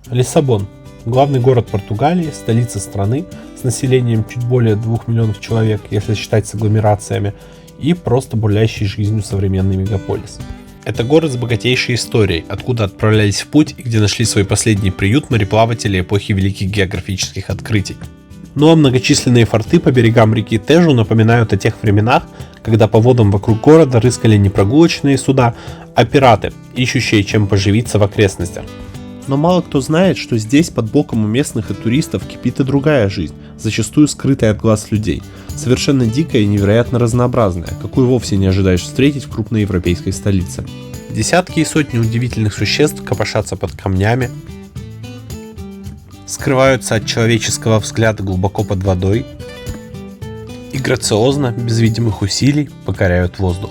Лиссабон. Главный город Португалии, столица страны с населением чуть более 2 миллионов человек, если считать с агломерациями, и просто бурлящий жизнью современный мегаполис. Это город с богатейшей историей, откуда отправлялись в путь и где нашли свой последний приют мореплаватели эпохи великих географических открытий. Ну а многочисленные форты по берегам реки Тежу напоминают о тех временах, когда по водам вокруг города рыскали не прогулочные суда, а пираты, ищущие чем поживиться в окрестностях. Но мало кто знает, что здесь под боком у местных и туристов кипит и другая жизнь, зачастую скрытая от глаз людей, совершенно дикая и невероятно разнообразная, какую вовсе не ожидаешь встретить в крупной европейской столице. Десятки и сотни удивительных существ копошатся под камнями, скрываются от человеческого взгляда глубоко под водой и грациозно, без видимых усилий, покоряют воздух.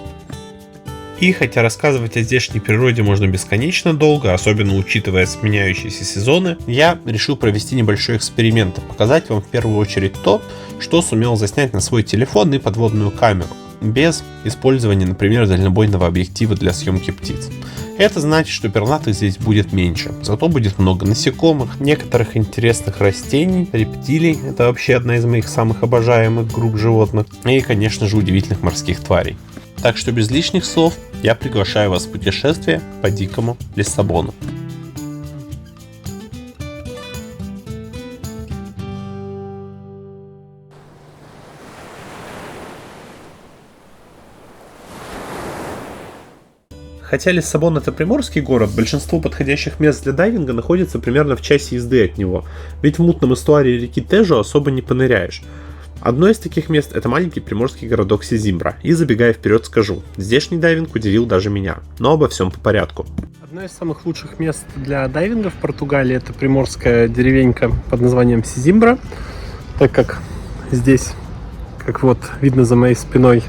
И хотя рассказывать о здешней природе можно бесконечно долго, особенно учитывая сменяющиеся сезоны, я решил провести небольшой эксперимент и показать вам в первую очередь то, что сумел заснять на свой телефон и подводную камеру, без использования, например, дальнобойного объектива для съемки птиц. Это значит, что пернатых здесь будет меньше, зато будет много насекомых, некоторых интересных растений, рептилий, это вообще одна из моих самых обожаемых групп животных, и, конечно же, удивительных морских тварей. Так что без лишних слов я приглашаю вас в путешествие по дикому Лиссабону. Хотя Лиссабон это приморский город, большинство подходящих мест для дайвинга находится примерно в часе езды от него, ведь в мутном эстуаре реки Тежу особо не поныряешь. Одно из таких мест — это маленький приморский городок Сизимбра, и забегая вперед скажу, здешний дайвинг удивил даже меня, но обо всем по порядку. Одно из самых лучших мест для дайвинга в Португалии — это приморская деревенька под названием Сизимбра, так как здесь, как вот видно за моей спиной,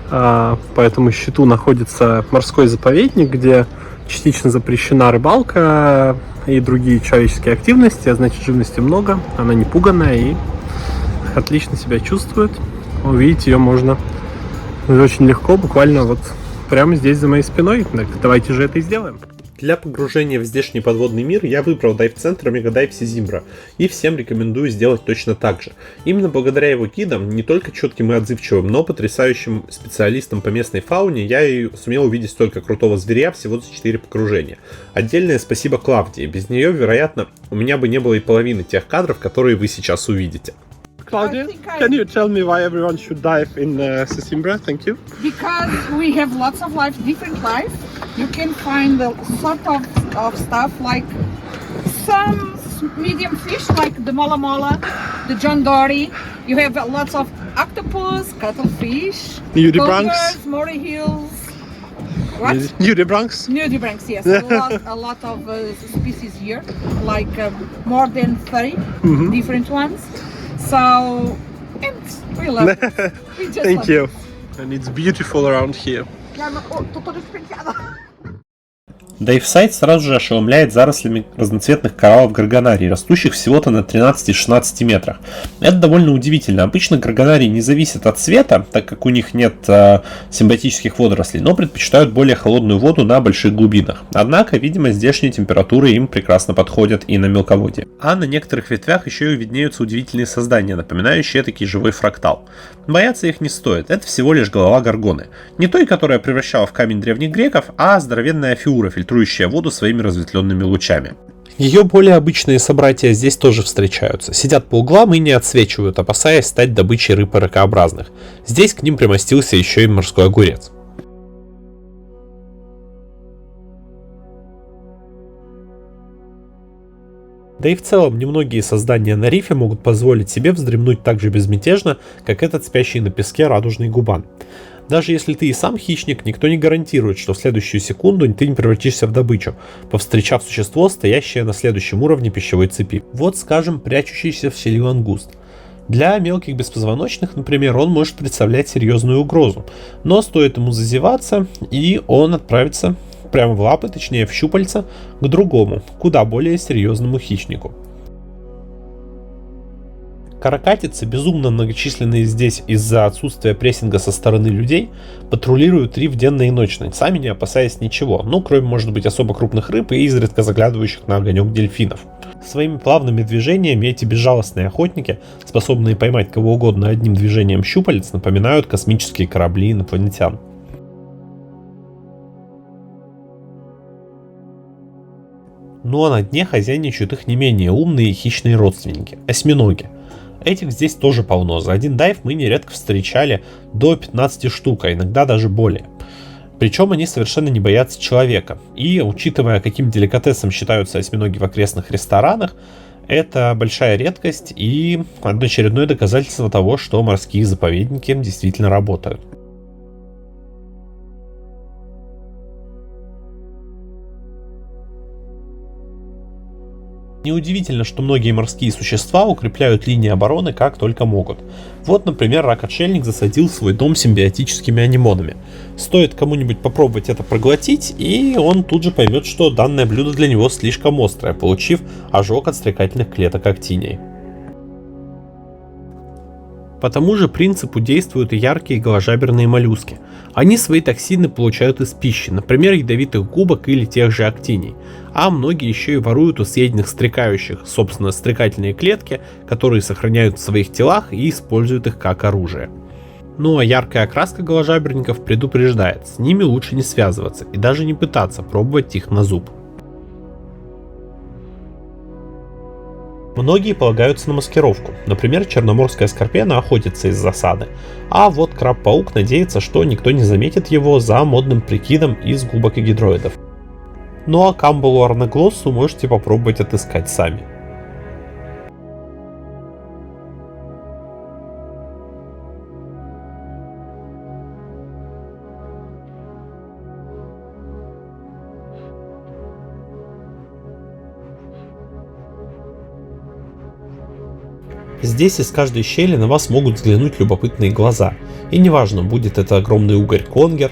по этому щиту находится морской заповедник, где частично запрещена рыбалка и другие человеческие активности, а значит живности много, она не пуганая и отлично себя чувствует. Увидеть ее можно очень легко, буквально вот прямо здесь за моей спиной. Так, давайте же это и сделаем. Для погружения в здешний подводный мир я выбрал дайв-центр Мегадайв Сизимбра и всем рекомендую сделать точно так же. Именно благодаря его гидам, не только четким и отзывчивым, но потрясающим специалистам по местной фауне, я и сумел увидеть столько крутого зверя всего за 4 погружения. Отдельное спасибо Клавдии, без нее, вероятно, у меня бы не было и половины тех кадров, которые вы сейчас увидите. Claudia, can you tell me why everyone should dive in Sesimbra? Thank you. Because we have lots of life, different life. You can find a sort of stuff like some medium fish like the mola mola, the John Dory. You have lots of octopus, cuttlefish, Nudibranchs, moray hills. What? Nudibranchs? Nudibranchs, yes. a lot of species here, like more than 30 different ones. So, and we love it. We just Thank love you. It. And it's beautiful around here. Ja, maar tot is penteado. Дайвсайт сразу же ошеломляет зарослями разноцветных кораллов горгонарий, растущих всего-то на 13-16 метрах. Это довольно удивительно. Обычно горгонарии не зависят от цвета, так как у них нет симбиотических водорослей, но предпочитают более холодную воду на больших глубинах. Однако, видимо, здешние температуры им прекрасно подходят и на мелководье. А на некоторых ветвях еще и виднеются удивительные создания, напоминающие этакий живой фрактал. Бояться их не стоит, это всего лишь голова горгоны. Не той, которая превращала в камень древних греков, а здоровенная фиура, фильтрующая воду своими разветвленными лучами. Ее более обычные собратья здесь тоже встречаются. Сидят по углам и не отсвечивают, опасаясь стать добычей рыб и ракообразных. Здесь к ним примостился еще и морской огурец. Да и в целом, немногие создания на рифе могут позволить себе вздремнуть так же безмятежно, как этот спящий на песке радужный губан. Даже если ты и сам хищник, никто не гарантирует, что в следующую секунду ты не превратишься в добычу, повстречав существо, стоящее на следующем уровне пищевой цепи. Вот, скажем, прячущийся в щели лангуст. Для мелких беспозвоночных, например, он может представлять серьезную угрозу, но стоит ему зазеваться, и он отправится прямо в лапы, точнее в щупальца, к другому, куда более серьезному хищнику. Каракатицы, безумно многочисленные здесь из-за отсутствия прессинга со стороны людей, патрулируют риф денно и ночно, сами не опасаясь ничего, ну кроме, может быть, особо крупных рыб и изредка заглядывающих на огонек дельфинов. Своими плавными движениями эти безжалостные охотники, способные поймать кого угодно одним движением щупалец, напоминают космические корабли инопланетян. Ну а на дне хозяйничают их не менее умные и хищные родственники – осьминоги. Этих здесь тоже полно, за один дайв мы нередко встречали до 15 штук, а иногда даже более. Причем они совершенно не боятся человека, и учитывая, каким деликатесом считаются осьминоги в окрестных ресторанах, это большая редкость и очередное доказательство того, что морские заповедники действительно работают. Неудивительно, что многие морские существа укрепляют линии обороны как только могут. Вот, например, рак-отшельник засадил свой дом симбиотическими анимонами. Стоит кому-нибудь попробовать это проглотить, и он тут же поймет, что данное блюдо для него слишком острое, получив ожог от стрекательных клеток актиний. По тому же принципу действуют и яркие голожаберные моллюски. Они свои токсины получают из пищи, например, ядовитых губок или тех же актиний. А многие еще и воруют у съеденных стрекающих, собственно, стрекательные клетки, которые сохраняют в своих телах и используют их как оружие. Ну а яркая окраска голожаберников предупреждает, с ними лучше не связываться и даже не пытаться пробовать их на зуб. Многие полагаются на маскировку, например, черноморская скорпена охотится из засады, а вот краб-паук надеется, что никто не заметит его за модным прикидом из губок и гидроидов. Ну а камбалу арноглоссу можете попробовать отыскать сами. Здесь из каждой щели на вас могут взглянуть любопытные глаза, и неважно, будет это огромный угорь-конгер,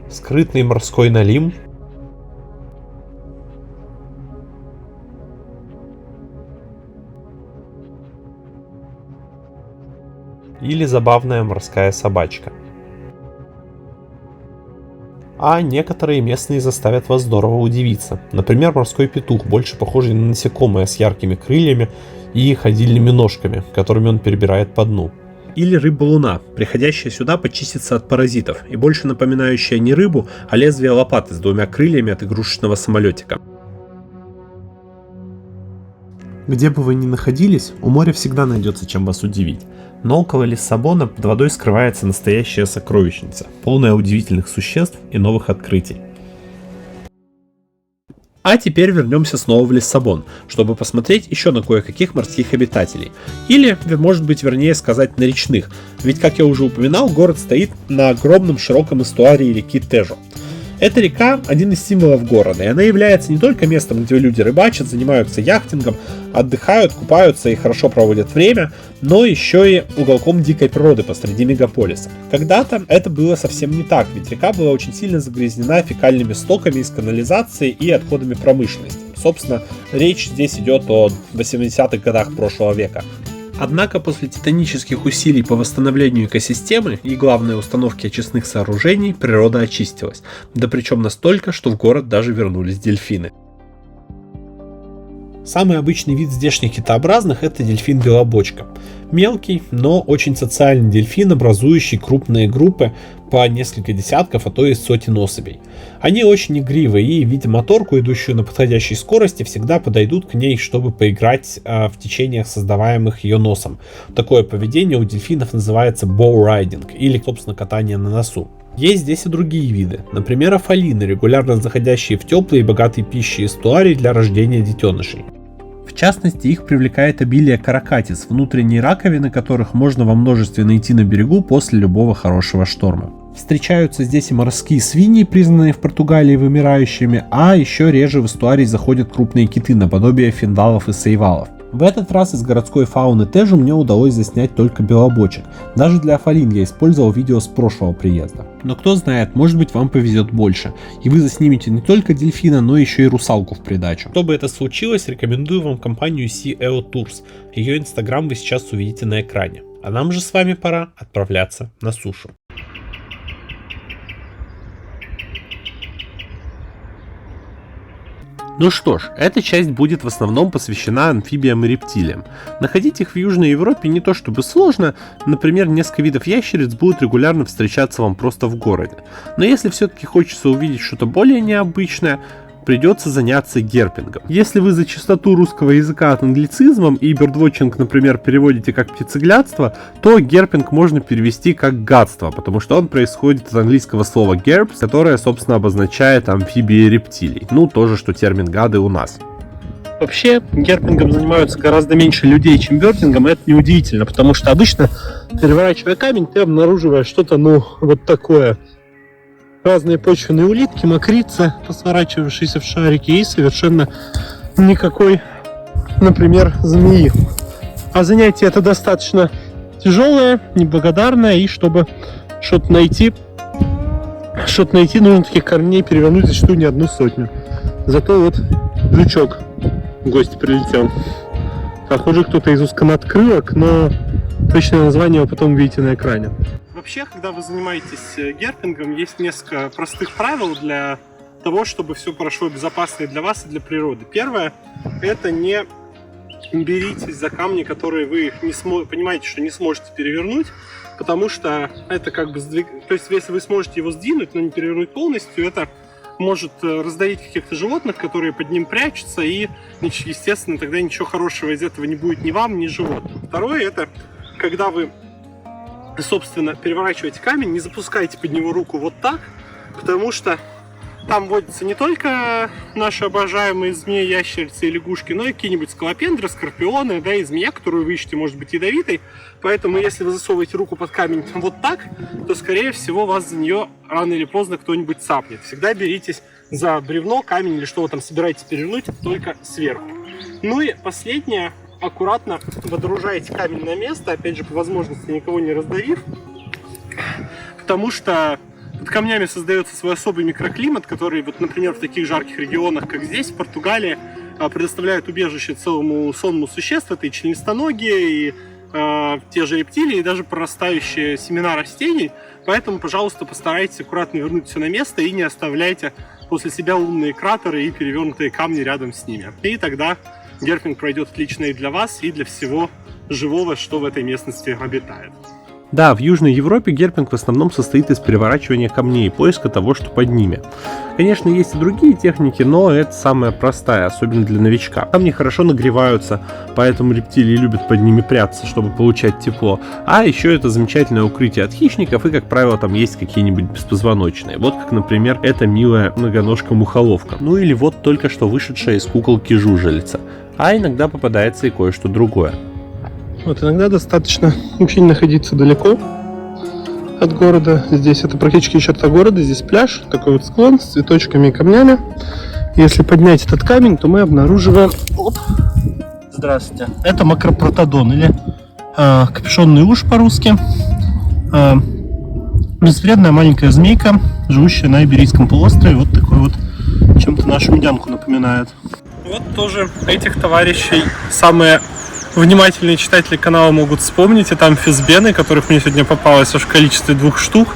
скрытный морской налим, или забавная морская собачка. А некоторые местные заставят вас здорово удивиться. Например, морской петух, больше похожий на насекомое с яркими крыльями и ходильными ножками, которыми он перебирает по дну. Или рыба-луна, приходящая сюда почиститься от паразитов, и больше напоминающая не рыбу, а лезвие лопаты с двумя крыльями от игрушечного самолетика. Где бы вы ни находились, у моря всегда найдется чем вас удивить. Но около Лиссабона под водой скрывается настоящая сокровищница, полная удивительных существ и новых открытий. А теперь вернемся снова в Лиссабон, чтобы посмотреть еще на кое-каких морских обитателей. Или, может быть, вернее сказать, на речных, ведь, как я уже упоминал, город стоит на огромном широком эстуарии реки Тежо. Эта река – один из символов города, и она является не только местом, где люди рыбачат, занимаются яхтингом, отдыхают, купаются и хорошо проводят время, но еще и уголком дикой природы посреди мегаполиса. Когда-то это было совсем не так, ведь река была очень сильно загрязнена фекальными стоками из канализации и отходами промышленности. Собственно, речь здесь идет о 80-х годах прошлого века. Однако после титанических усилий по восстановлению экосистемы и главной установки очистных сооружений природа очистилась, да причем настолько, что в город даже вернулись дельфины. Самый обычный вид здешних китообразных – это дельфин-белобочка. Мелкий, но очень социальный дельфин, образующий крупные группы по несколько десятков, а то и сотен особей. Они очень игривые и, видя моторку, идущую на подходящей скорости, всегда подойдут к ней, чтобы поиграть в течениях, создаваемых ее носом. Такое поведение у дельфинов называется боу-райдинг, или, собственно, катание на носу. Есть здесь и другие виды, например, афалины, регулярно заходящие в теплые и богатые пищей эстуарии для рождения детенышей. В частности, их привлекает обилие каракатиц, внутренние раковины которых можно во множестве найти на берегу после любого хорошего шторма. Встречаются здесь и морские свиньи, признанные в Португалии вымирающими, а еще реже в эстуарий заходят крупные киты, наподобие финдалов и сейвалов. В этот раз из городской фауны Тежу мне удалось заснять только белобочек. Даже для Афалин я использовал видео с прошлого приезда. Но кто знает, может быть вам повезет больше, и вы заснимете не только дельфина, но еще и русалку в придачу. Чтобы это случилось, рекомендую вам компанию CEO Tours. Ее инстаграм вы сейчас увидите на экране. А нам же с вами пора отправляться на сушу. Ну что ж, эта часть будет в основном посвящена амфибиям и рептилиям. Находить их в Южной Европе не то чтобы сложно, например, несколько видов ящериц будут регулярно встречаться вам просто в городе. Но если все-таки хочется увидеть что-то более необычное, придется заняться герпингом. Если вы за чистоту русского языка от англицизмом и бердвотчинг, например, переводите как птицеглядство, то герпинг можно перевести как гадство, потому что он происходит от английского слова gerbs, которое, собственно, обозначает амфибии и рептилий. Ну, тоже, что термин гады у нас. Вообще, герпингом занимаются гораздо меньше людей, чем бёрдингом, и это неудивительно, потому что обычно, переворачивая камень, ты обнаруживаешь что-то, вот такое. Разные почвенные улитки, мокрицы, посворачивавшиеся в шарики, и совершенно никакой, например, змеи. А занятие это достаточно тяжелое, неблагодарное, и чтобы что-то найти, нужно таких корней перевернуть зачастую не одну сотню. Зато вот жучок в гости прилетел. Похоже, кто-то из узконадкрылок, но точное название вы потом увидите на экране. Вообще, когда вы занимаетесь герпингом, есть несколько простых правил для того, чтобы все прошло безопасно и для вас, и для природы. Первое – это не беритесь за камни, которые вы понимаете, что не сможете перевернуть, потому что это как бы то есть, если вы сможете его сдвинуть, но не перевернуть полностью, это может раздавить каких-то животных, которые под ним прячутся, и, естественно, тогда ничего хорошего из этого не будет ни вам, ни животным. Второе – это когда вы, собственно, переворачиваете камень, не запускайте под него руку вот так, потому что там водятся не только наши обожаемые змеи, ящерицы и лягушки, но и какие-нибудь скалопендры, скорпионы, да, и змея, которую вы ищете, может быть ядовитой. Поэтому, если вы засовываете руку под камень вот так, то, скорее всего, вас за нее рано или поздно кто-нибудь цапнет. Всегда беритесь за бревно, камень или что вы там собираетесь перевернуть, только сверху. Ну и последнее. Аккуратно водружаете камень на место, опять же, по возможности никого не раздавив, потому что под камнями создается свой особый микроклимат, который, вот, например, в таких жарких регионах, как здесь, в Португалии, предоставляет убежище целому сонму существ, это и членистоногие, и те же рептилии, и даже прорастающие семена растений. Поэтому, пожалуйста, постарайтесь аккуратно вернуть все на место и не оставляйте после себя лунные кратеры и перевернутые камни рядом с ними. И тогда герпинг пройдет отлично и для вас, и для всего живого, что в этой местности обитает. Да, в Южной Европе герпинг в основном состоит из переворачивания камней и поиска того, что под ними. Конечно, есть и другие техники, но это самая простая, особенно для новичка. Камни хорошо нагреваются, поэтому рептилии любят под ними прятаться, чтобы получать тепло. А еще это замечательное укрытие от хищников, и, как правило, там есть какие-нибудь беспозвоночные. Вот как, например, эта милая многоножка-мухоловка. Ну или вот только что вышедшая из куколки жужелица. А иногда попадается и кое-что другое. Вот иногда достаточно вообще не находиться далеко от города. Здесь это практически черта города, здесь пляж, такой вот склон с цветочками и камнями. Если поднять этот камень, то мы обнаруживаем... Оп! Здравствуйте. Это макропротодон, или капюшонный уж по-русски. Безвредная маленькая змейка, живущая на Иберийском полуострове. Вот такой вот, чем-то нашу медянку напоминает. Вот тоже этих товарищей самые внимательные читатели канала могут вспомнить. Это амфисбены, которых мне сегодня попалось аж в количестве 2 штук.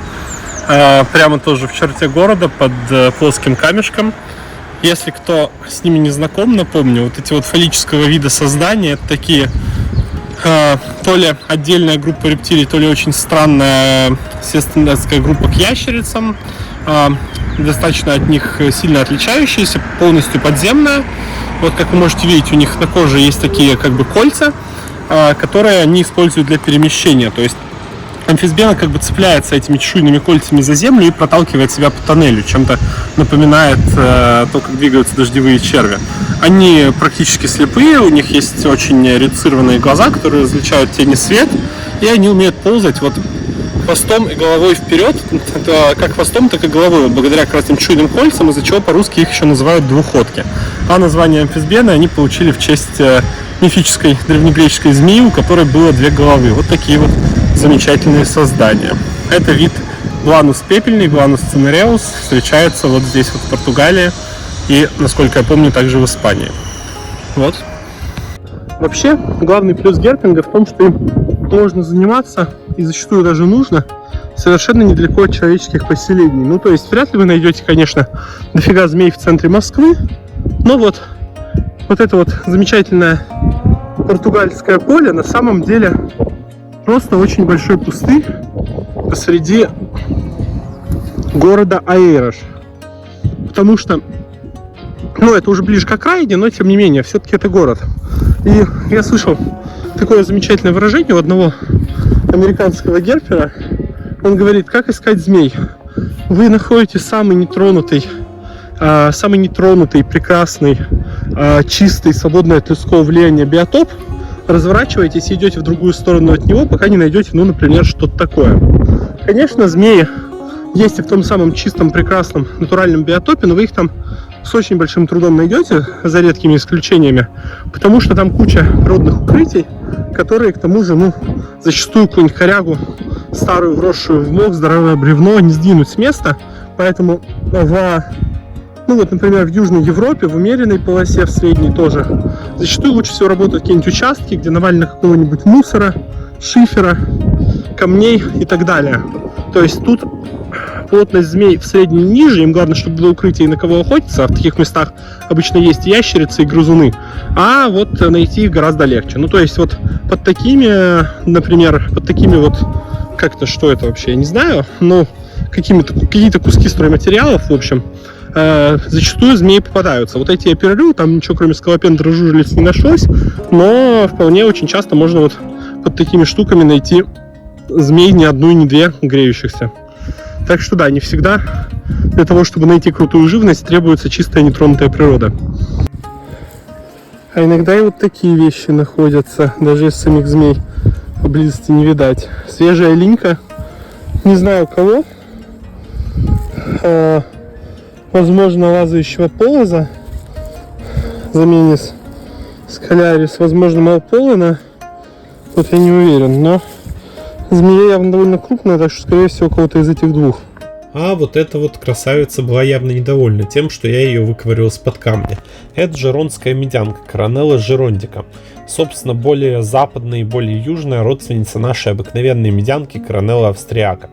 Прямо тоже в черте города, под плоским камешком. Если кто с ними не знаком, напомню, вот эти вот фаллического вида создания, это такие то ли отдельная группа рептилий, то ли очень странная сестандатская группа к ящерицам, достаточно от них сильно отличающаяся, полностью подземная. Вот, как вы можете видеть, у них на коже есть такие как бы кольца, которые они используют для перемещения. То есть амфисбена как бы цепляется этими чешуйными кольцами за землю и проталкивает себя по тоннелю, чем-то напоминает то, как двигаются дождевые черви. Они практически слепые, у них есть очень редуцированные глаза, которые различают тень и свет, и они умеют ползать вот хвостом и головой вперед, как хвостом, так и головой, вот благодаря как раз этим чуйным кольцам, из-за чего по-русски их еще называют двуходки. А название амфисбены они получили в честь мифической древнегреческой змеи, у которой было 2 головы. Вот такие вот замечательные создания. Это вид Гланус пепельный, Гланус цинереус, встречается вот здесь вот в Португалии и, насколько я помню, также в Испании. Вот. Вообще, главный плюс герпинга в том, что им можно заниматься, и зачастую даже нужно, совершенно недалеко от человеческих поселений. Ну, то есть, вряд ли вы найдете, конечно, дофига змей в центре Москвы, но вот это вот замечательное португальское поле на самом деле просто очень большой пустырь посреди города Аэйраш. Потому что, это уже ближе к окраине, но тем не менее, все-таки это город. И я слышал такое замечательное выражение у одного американского герпера. Он говорит, как искать змей. Вы находите самый нетронутый, прекрасный, чистый, свободный от людского влияния биотоп, разворачиваетесь и идете в другую сторону от него, пока не найдете, например, что-то такое. Конечно, змеи есть и в том самом чистом, прекрасном, натуральном биотопе, но вы их там с очень большим трудом найдете, за редкими исключениями, потому что там куча природных укрытий, которые, к тому же, зачастую какую-нибудь корягу, старую, вросшую в мох, здоровое бревно не сдвинуть с места, поэтому например, в Южной Европе, в умеренной полосе, в средней тоже, зачастую лучше всего работают какие-нибудь участки, где навалено какого-нибудь мусора, шифера, камней и так далее. То есть тут плотность змей в средней и ниже, им главное, чтобы было укрытие и на кого охотиться, а в таких местах обычно есть ящерицы и грызуны, а вот найти их гораздо легче. То есть вот под такими, например, что это вообще, я не знаю, но какие-то куски стройматериалов, в общем, зачастую змеи попадаются. Вот эти я перерыл, там ничего кроме скалопендра жужелиц не нашлось, но вполне очень часто можно под такими штуками найти змей не одну и не 2 греющихся. Так что да, не всегда для того, чтобы найти крутую живность, требуется чистая нетронутая природа. А иногда и вот такие вещи находятся, даже из самих змей поблизости не видать. Свежая линька, не знаю кого, возможно, лазающего полоза, заменис скалярис, возможно, малполена, тут я не уверен, но змея явно довольно крупная, так что, скорее всего, кого-то из этих двух. А вот эта вот красавица была явно недовольна тем, что я ее выковырил из-под камня. Это жеронская медянка, Коронелла жерондика. Собственно, более западная и более южная родственница нашей обыкновенной медянки, Коронелла австриака.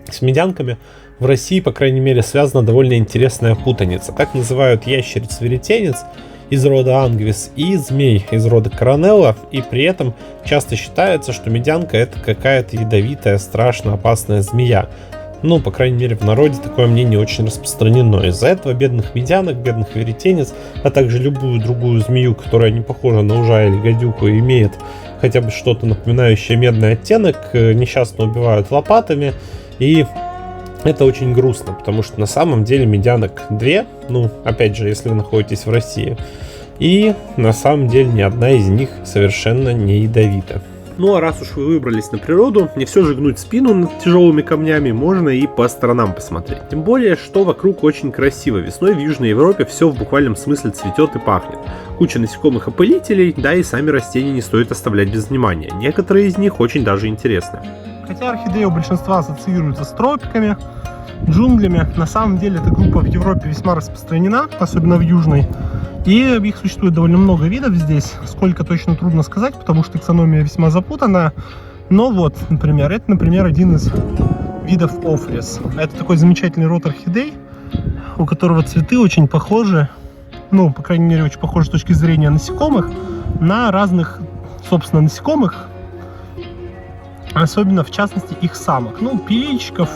С медянками в России, по крайней мере, связана довольно интересная путаница. Так называют ящериц-веретенец из рода ангвис и змей из рода коронелла, и при этом часто считается, что медянка это какая-то ядовитая, страшно опасная змея. По крайней мере, в народе такое мнение очень распространено. Из-за этого бедных медянок, бедных веретенец, а также любую другую змею, которая не похожа на ужа или гадюку и имеет хотя бы что-то напоминающее медный оттенок, несчастно убивают лопатами, и это очень грустно, потому что на самом деле медянок 2, опять же, если вы находитесь в России, и на самом деле ни одна из них совершенно не ядовита. А раз уж вы выбрались на природу, не все же гнуть спину над тяжелыми камнями, можно и по сторонам посмотреть. Тем более, что вокруг очень красиво. Весной в Южной Европе все в буквальном смысле цветет и пахнет. Куча насекомых опылителей, да и сами растения не стоит оставлять без внимания. Некоторые из них очень даже интересны. Хотя орхидеи у большинства ассоциируются с тропиками, джунглями, на самом деле эта группа в Европе весьма распространена, особенно в Южной. И их существует довольно много видов здесь, сколько точно трудно сказать, потому что таксономия весьма запутана. Но например, один из видов офрис. Это такой замечательный род орхидей, у которого цветы очень похожи, по крайней мере, очень похожи с точки зрения насекомых, на разных, собственно, насекомых, особенно в частности их самок, пилильщиков,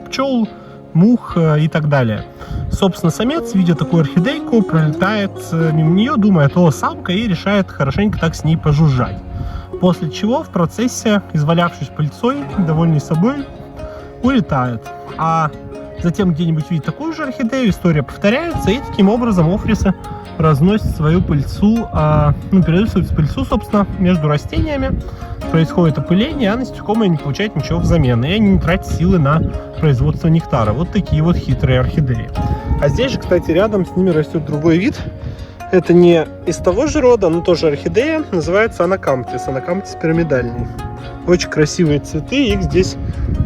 пчел, мух и так далее. Собственно, самец, видя такую орхидейку, пролетает мимо нее, думает, самка, и решает хорошенько так с ней пожужжать. После чего в процессе, извалявшись пыльцой, довольный собой, улетает. А затем где-нибудь видит такую же орхидею, история повторяется, и таким образом офрисы разносят свою пыльцу, передают свою пыльцу, собственно, между растениями, происходит опыление, а насекомые не получают ничего взамен, и они не тратят силы на производство нектара. Вот такие вот хитрые орхидеи. А здесь же, кстати, рядом с ними растет другой вид. Это не из того же рода, но тоже орхидея. Называется анакамптис. Анакамптис пирамидальный. Очень красивые цветы, их здесь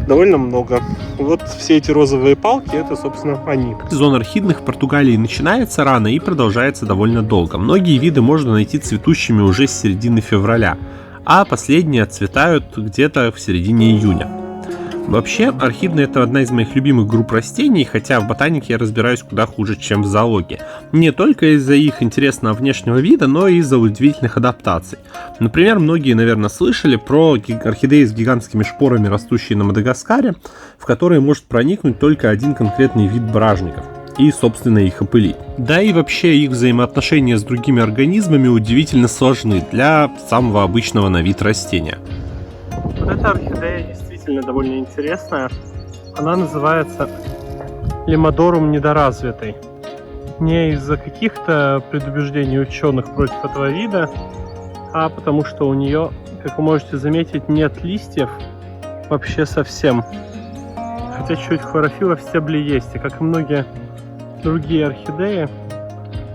довольно много. Вот все эти розовые палки, это, собственно, они. Сезон орхидных в Португалии начинается рано и продолжается довольно долго. Многие виды можно найти цветущими уже с середины февраля, а последние отцветают где-то в середине июня. Вообще, орхидные — это одна из моих любимых групп растений, хотя в ботанике я разбираюсь куда хуже, чем в зоологии. Не только из-за их интересного внешнего вида, но и из-за удивительных адаптаций. Например, многие, наверное, слышали про орхидеи с гигантскими шпорами, растущие на Мадагаскаре, в которые может проникнуть только один конкретный вид бражников и, собственно, их опылить. Да и вообще их взаимоотношения с другими организмами удивительно сложны для самого обычного на вид растения. Вот эта орхидея действительно довольно интересная. Она называется Лимодорум недоразвитый. Не из-за каких-то предубеждений ученых против этого вида, а потому что у нее, как вы можете заметить, нет листьев вообще совсем. Хотя чуть хлорофилла в стебле есть. И как и многие другие орхидеи,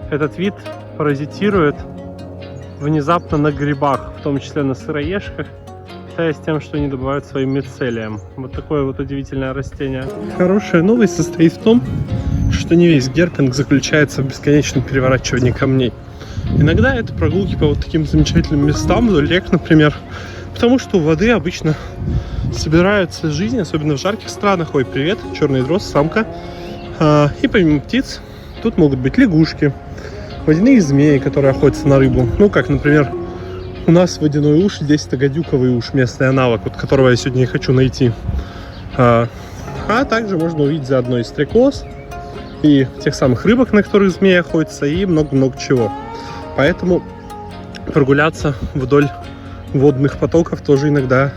этот вид паразитирует внезапно на грибах, в том числе на сыроежках, питаясь тем, что они добывают своим мицелием. Вот такое вот удивительное растение. Хорошая новость состоит в том, что не весь герпинг заключается в бесконечном переворачивании камней. Иногда это прогулки по вот таким замечательным местам, вдоль рек, например, потому что у воды обычно собираются жизни, особенно в жарких странах. Ой, привет, черный дрозд, самка. И помимо птиц, тут могут быть лягушки, водяные змеи, которые охотятся на рыбу. Ну, как, например, у нас водяной уж, здесь это гадюковый уж, местный аналог, вот которого я сегодня и хочу найти. А также можно увидеть заодно и стрекоз, и тех самых рыбок, на которых змеи охотятся, и много-много чего. Поэтому прогуляться вдоль водных потоков тоже иногда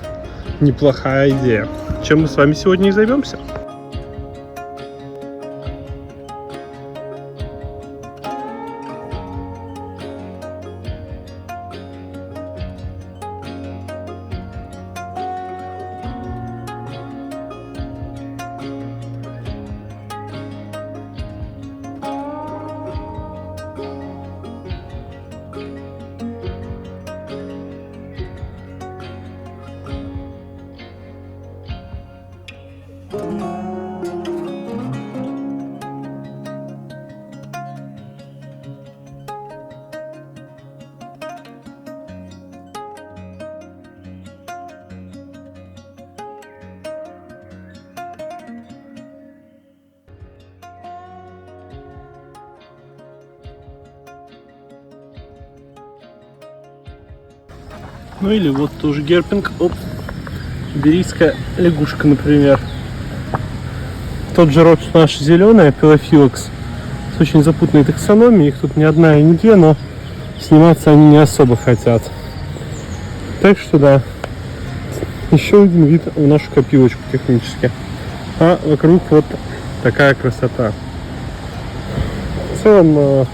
неплохая идея. Чем мы с вами сегодня и займемся. Ну или вот тоже герпинг. Оп. Иберийская лягушка, например. Тот же род, что наша зеленая, пилофилокс, с очень запутанной таксономией. Их тут не одна и не две, но сниматься они не особо хотят. Так что да, еще один вид в нашу копилочку технически. А вокруг вот такая красота. В целом,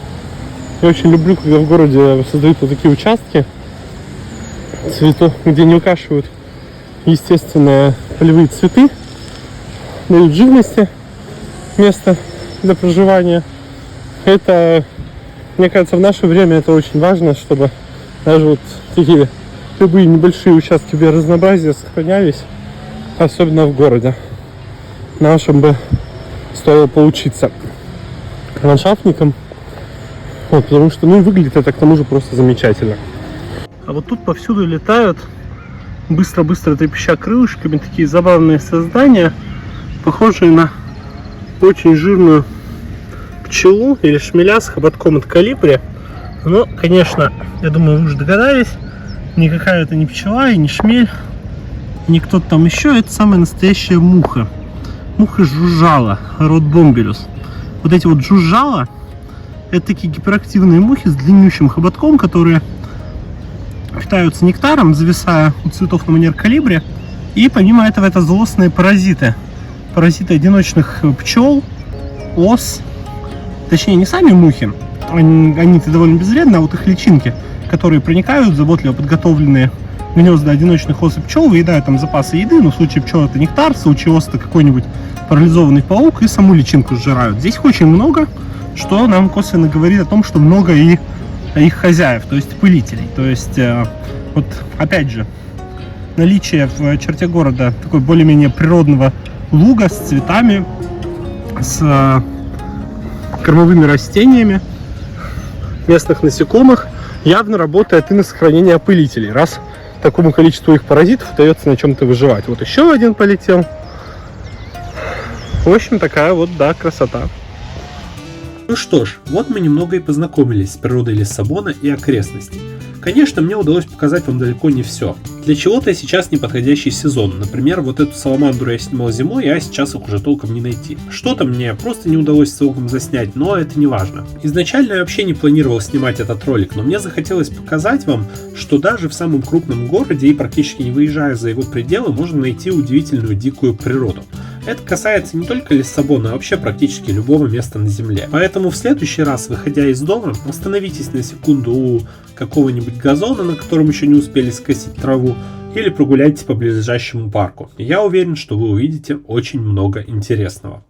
я очень люблю, когда в городе создают вот такие участки цветов, где не укашивают естественные полевые цветы, дают живности место для проживания. Это, мне кажется, в наше время это очень важно, чтобы даже вот такие любые небольшие участки биоразнообразия сохранялись, особенно в городе. Нашим бы стоило поучиться ландшафтникам, вот, потому что, ну, выглядит это к тому же просто замечательно. А вот тут повсюду летают, быстро-быстро трепеща крылышками, такие забавные создания, похожие на очень жирную пчелу или шмеля с хоботком от колибри. Но, конечно, я думаю, вы уже догадались, никакая это не пчела и не шмель, и не кто-то там еще, это самая настоящая муха. Муха жужжала, род бомбелюс. Вот эти вот жужжала, это такие гиперактивные мухи с длиннющим хоботком, которые питаются нектаром, зависая у цветов на манер колибри. И помимо этого это злостные паразиты. Паразиты одиночных пчел, ос. Точнее, не сами мухи, они-то довольно безвредны, а вот их личинки, которые проникают, заботливо подготовленные гнезда одиночных ос и пчел, выедают там запасы еды, но в случае пчел это нектар, в случае ос это какой-нибудь парализованный паук, и саму личинку сжирают. Здесь их очень много, что нам косвенно говорит о том, что много и их хозяев, то есть пылителей. То есть, вот опять же, наличие в черте города такой более-менее природного луга с цветами, с кормовыми растениями, местных насекомых явно работает и на сохранение опылителей, раз такому количеству их паразитов удается на чем-то выживать. Вот еще один полетел. В общем, такая вот, да, красота. Ну что ж, вот мы немного и познакомились с природой Лиссабона и окрестностей. Конечно, мне удалось показать вам далеко не все. Для чего-то сейчас неподходящий сезон. Например, вот эту саламандру я снимал зимой, а сейчас их уже толком не найти. Что-то мне просто не удалось целиком заснять, но это не важно. Изначально я вообще не планировал снимать этот ролик, но мне захотелось показать вам, что даже в самом крупном городе и практически не выезжая за его пределы, можно найти удивительную дикую природу. Это касается не только Лиссабона, а вообще практически любого места на Земле. Поэтому в следующий раз, выходя из дома, остановитесь на секунду у какого-нибудь газона, на котором еще не успели скосить траву, или прогуляйтесь по близлежащему парку. Я уверен, что вы увидите очень много интересного.